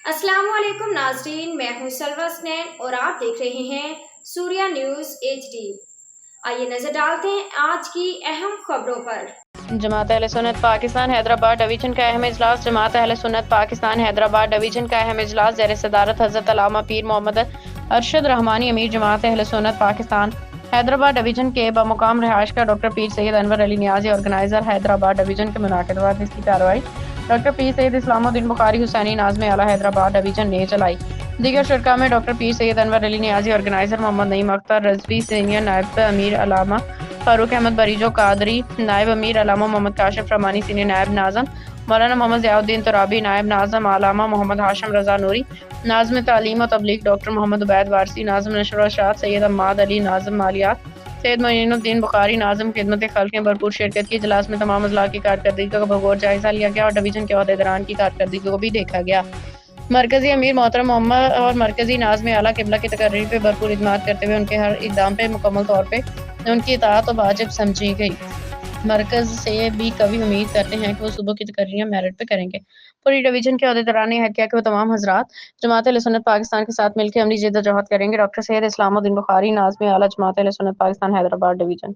अस्सलाम वालेकुम नाजरीन, मैं हूं सलवा स्नैन और आप देख रहे हैं सूर्या न्यूज़ HD। आइए नजर डालते हैं आज की अहम खबरों पर। जमात अहले सुन्नत पाकिस्तान हैदराबाद डिवीजन का अहम इजलास। जमात अहले सुन्नत पाकिस्तान हैदराबाद डिवीजन का अहम इजलास ज़ेर सदारत हज़रत अल्लामा पीर मोहम्मद अरशद रहमानी अमीर जमात अहले सुन्नत पाकिस्तान हैदराबाद डिवीजन के बमुकाम रिहाइश का डॉक्टर पीर सैयद अनवर अली नियाजी ऑर्गेनाइजर हैदराबाद डिवीजन के मुनाकिद बाद इसकी कार्रवाई डॉक्टर पीर सैयद इस्लामुद्दीन बुखारी हुसैनी नाज़्म आला हैदराबाद डिवीजन ने चलाई। दीगर शुरका में डॉक्टर पीर सैयद अनवर अली नियाजी ऑर्गेनाइजर मोहम्मद नईम अख्तर रजवी सीनियर नायब अमीर अलामा फारूक अहमद बरीजो कादरी नायब अमीर अलामा मोहम्मद काशिफ रहमानी सीनियर नायब नाज़म मौलाना मोहम्मद ज़ियाउद्दीन तुराबी नायब नाज़म अलामा मोहम्मद हाशिम रज़ा नूरी नाज़्म तालीम व तबलीग डॉक्टर मोहम्मद उबैद वारसी नाज़्म नशर व इरशाद सैयद अम्माद अली नाज़्म मालियात सैयद मोइनुद्दीन बुखारी नाज़्म खिदमत खल्क़ ने भरपूर शिरकत की। इजलास में तमाम अज़ला की कारकर्दगी का भरपूर जायज़ा लिया गया और डिवीज़न के ओहदेदारान की कारकर्दगी को भी देखा गया। मरकज़ी अमीर मोहतरम मोहम्मद और मरकज़ी नाज़्म आला क़िबला की तकर्री पर भरपूर इत्मीनान करते हुए उनके हर इक़दाम पर मुकम्मल तौर पर उनकी इताअत और वाजिब समझी गई। मरकज़ से भी कभी उम्मीद करते हैं कि वो सुबह की तकर्रियाँ मेरिट पे करेंगे। पूरी डिवीजन के ओहदेदारान ने अहद किया कि वो तमाम हज़रात जमात अहले सुन्नत पाकिस्तान के साथ मिलकर अमली जद्दोजहद करेंगे। डॉक्टर सैयद इस्लामुद्दीन बुखारी नाज़्म आला जमात अहले सुन्नत पाकिस्तान हैदराबाद डिवीजन।